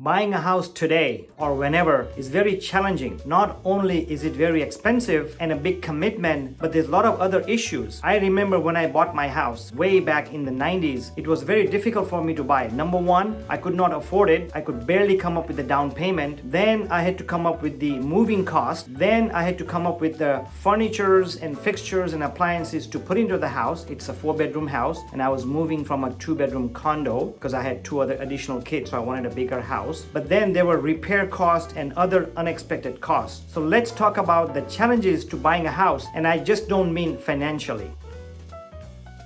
Buying a house today or whenever is very challenging. Not only is it very expensive and a big commitment, but there's a lot of other issues. I remember when I bought my house way back in the 90s, it was very difficult for me to buy. Number one, I could not afford it. I could barely come up with the down payment. Then I had to come up with the moving cost. Then I had to come up with the furnitures and fixtures and appliances to put into the house. It's a 4-bedroom house and I was moving from a 2-bedroom condo because I had 2 other additional kids, so I wanted a bigger house. But then there were repair costs and other unexpected costs. So let's talk about the challenges to buying a house, and I just don't mean financially.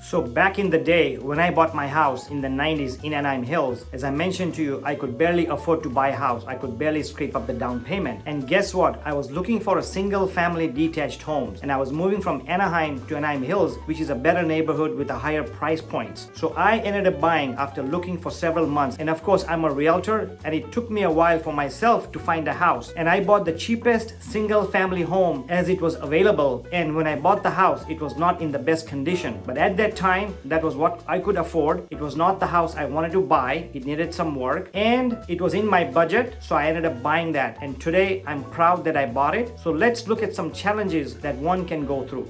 So back in the day when I bought my house in the 90s in Anaheim Hills, as I mentioned to you, I could barely afford to buy a house. I could barely scrape up the down payment. And guess what? I was looking for a single family detached home. And I was moving from Anaheim to Anaheim Hills, which is a better neighborhood with a higher price points. So I ended up buying after looking for several months. And of course, I'm a realtor and it took me a while for myself to find a house. And I bought the cheapest single family home as it was available. And when I bought the house, it was not in the best condition. But at that time, that was what I could afford. It was not the house I wanted to buy. It needed some work and it was in my budget, so I ended up buying that. And today I'm proud that I bought it. So let's look at some challenges that one can go through.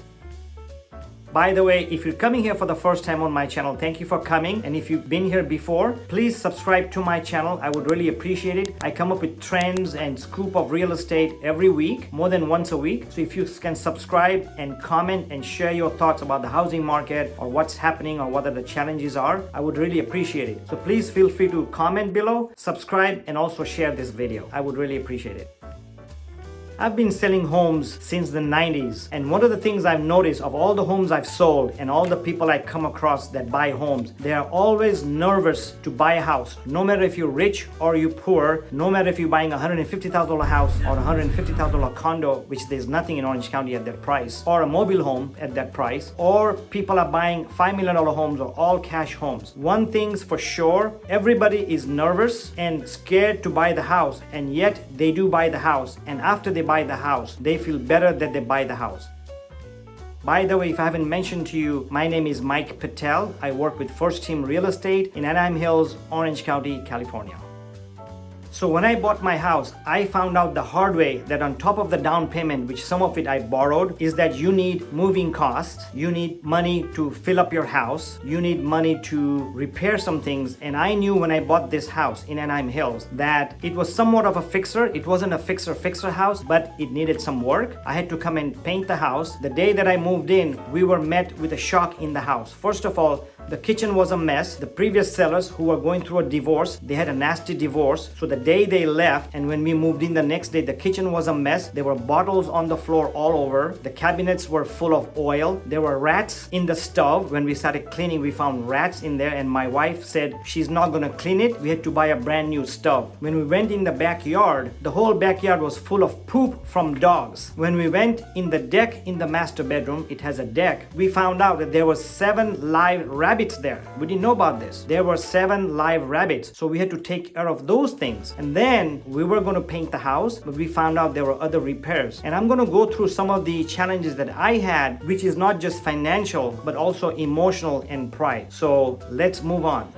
By the way, if you're coming here for the first time on my channel, thank you for coming. And if you've been here before, please subscribe to my channel. I would really appreciate it. I come up with trends and scoop of real estate every week, more than once a week. So if you can subscribe and comment and share your thoughts about the housing market or what's happening or what the challenges are, I would really appreciate it. So please feel free to comment below, subscribe, and also share this video. I would really appreciate it. I've been selling homes since the 90s, and one of the things I've noticed of all the homes I've sold and all the people I come across that buy homes, they are always nervous to buy a house. No matter if you're rich or you're poor, no matter if you're buying a $150,000 house or a $150,000 condo, which there's nothing in Orange County at that price, or a mobile home at that price, or people are buying $5 million homes or all cash homes. One thing's for sure, everybody is nervous and scared to buy the house, and yet they do buy the house, and after they buy the house, they feel better that they buy the house. By the way, if I haven't mentioned to you, my name is Mike Patel. I work with First Team Real Estate in Anaheim Hills, Orange County, California. So when I bought my house, I found out the hard way that on top of the down payment, which some of it I borrowed, is that you need moving costs, you need money to fill up your house, you need money to repair some things. And I knew when I bought this house in Anaheim Hills that it was somewhat of a fixer. It wasn't a fixer house, but it needed some work. I had to come and paint the house. The day that I moved in, we were met with a shock in the house. First of all, the kitchen was a mess. The previous sellers who were going through a divorce, they had a nasty divorce. So the day they left and when we moved in the next day, the kitchen was a mess. There were bottles on the floor all over. The cabinets were full of oil. There were rats in the stove. When we started cleaning, we found rats in there and my wife said she's not gonna clean it. We had to buy a brand new stove. When we went in the backyard, the whole backyard was full of poop from dogs. When we went in the deck in the master bedroom, it has a deck, we found out that there were 7 live rabbits there. We didn't know about this. There were 7 live rabbits. So we had to take care of those things. And then we were going to paint the house, but we found out there were other repairs. And I'm going to go through some of the challenges that I had, which is not just financial, but also emotional and pride. So let's move on.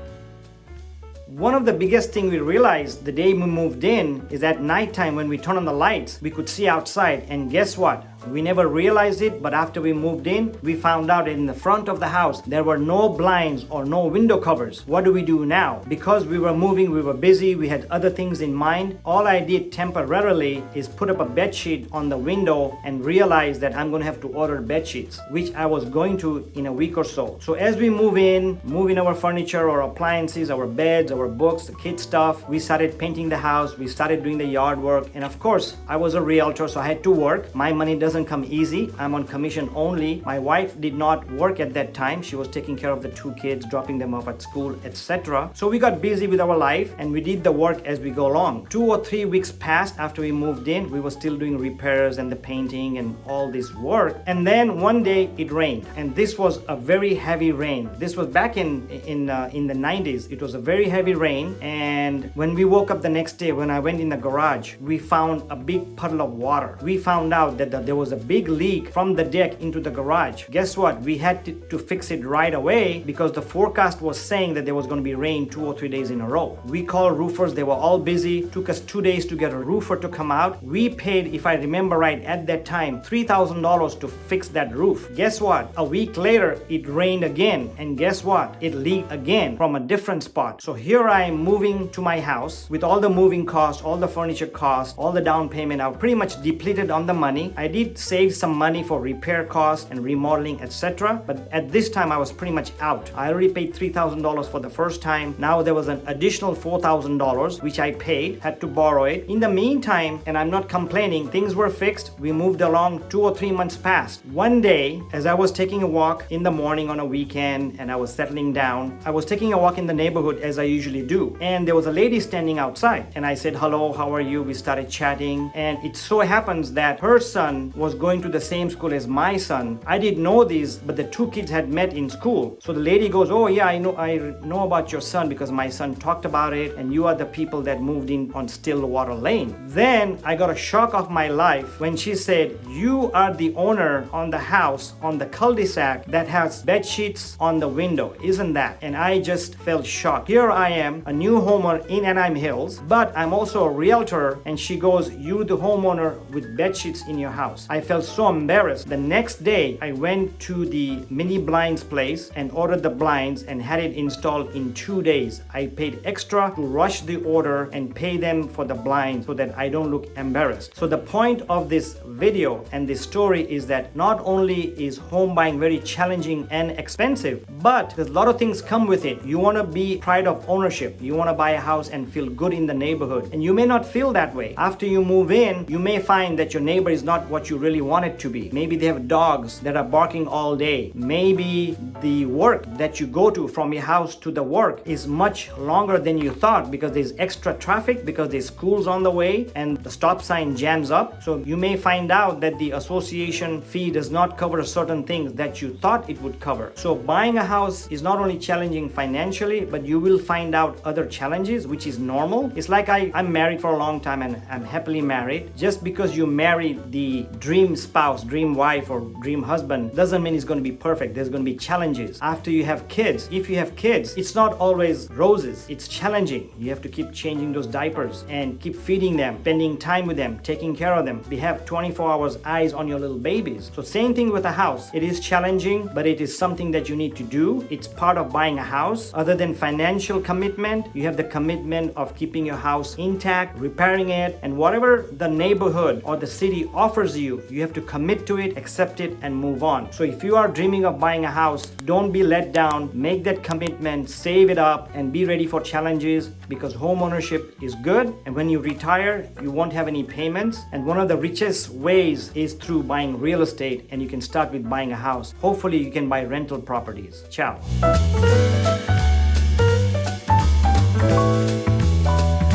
One of the biggest things we realized the day we moved in is at nighttime when we turn on the lights, we could see outside. And guess what? We never realized it, but after we moved in, we found out that in the front of the house, there were no blinds or no window covers. What do we do now? Because we were moving, we were busy, we had other things in mind. All I did temporarily is put up a bed sheet on the window and realize that I'm going to have to order bed sheets, which I was going to in a week or so. So as we move in our furniture, our appliances, our beds, our books, the kids stuff, we started painting the house, we started doing the yard work. And of course, I was a realtor, so I had to work. My money doesn't come easy. I'm on commission only. My wife did not work at that time. She was taking care of the 2 kids, dropping them off at school, etc. So we got busy with our life and we did the work as we go along. 2 or 3 weeks passed after we moved in. We were still doing repairs and the painting and all this work. And then one day it rained, and this was a very heavy rain. This was back in the 90s. It was a very heavy rain, and when we woke up the next day, when I went in the garage, we found a big puddle of water. We found out that there was was a big leak from the deck into the garage. Guess what? We had to fix it right away because the forecast was saying that there was going to be rain 2 or 3 days in a row. We called roofers, they were all busy. Took us 2 days to get a roofer to come out. We paid, if I remember right, at that time $3,000 to fix that roof. Guess what? A week later it rained again, and guess what? It leaked again from a different spot. So here I am moving to my house with all the moving costs, all the furniture costs, all the down payment. I was pretty much depleted on the money. I did save some money for repair costs and remodeling, etc. But at this time I was pretty much out. I already paid $3,000 for the first time. Now there was an additional $4,000 which I paid, had to borrow it. In the meantime, and I'm not complaining, things were fixed. We moved along. 2 or 3 months passed. One day, as I was taking a walk in the morning on a weekend and I was settling down, I was taking a walk in the neighborhood as I usually do. And there was a lady standing outside. And I said, hello, how are you? We started chatting. And it so happens that her son was going to the same school as my son. I didn't know this, but the two kids had met in school. So the lady goes, oh yeah, I know about your son because my son talked about it and you are the people that moved in on Stillwater Lane. Then I got a shock of my life when she said, you are the owner on the house on the cul-de-sac that has bed sheets on the window, isn't that? And I just felt shocked. Here I am, a new homeowner in Anaheim Hills, but I'm also a realtor, and she goes, you the homeowner with bed sheets in your house. I felt so embarrassed. The next day I went to the mini blinds place and ordered the blinds and had it installed in 2 days. I paid extra to rush the order and pay them for the blinds so that I don't look embarrassed. So the point of this video and this story is that not only is home buying very challenging and expensive, but there's a lot of things come with it. You want to be pride of ownership. You want to buy a house and feel good in the neighborhood. And you may not feel that way. After you move in, you may find that your neighbor is not what you really want it to be. Maybe they have dogs that are barking all day. Maybe the work that you go to from your house to the work is much longer than you thought because there's extra traffic, because there's schools on the way and the stop sign jams up. So you may find out that the association fee does not cover certain things that you thought it would cover. So buying a house is not only challenging financially, but you will find out other challenges, which is normal. It's like I'm married for a long time and I'm happily married. Just because you marry the dream spouse, dream wife, or dream husband doesn't mean it's going to be perfect. There's going to be challenges. After you have kids, if you have kids, it's not always roses. It's challenging. You have to keep changing those diapers and keep feeding them, spending time with them, taking care of them. We have 24 hours eyes on your little babies. So same thing with a house. It is challenging, but it is something that you need to do. It's part of buying a house. Other than financial commitment, you have the commitment of keeping your house intact, repairing it, and whatever the neighborhood or the city offers you, you have to commit to it, accept it, and move on. So if you are dreaming of buying a house, don't be let down. Make that commitment, save it up, and be ready for challenges because home ownership is good. And when you retire, you won't have any payments. And one of the richest ways is through buying real estate, and you can start with buying a house. Hopefully you can buy rental properties. Ciao.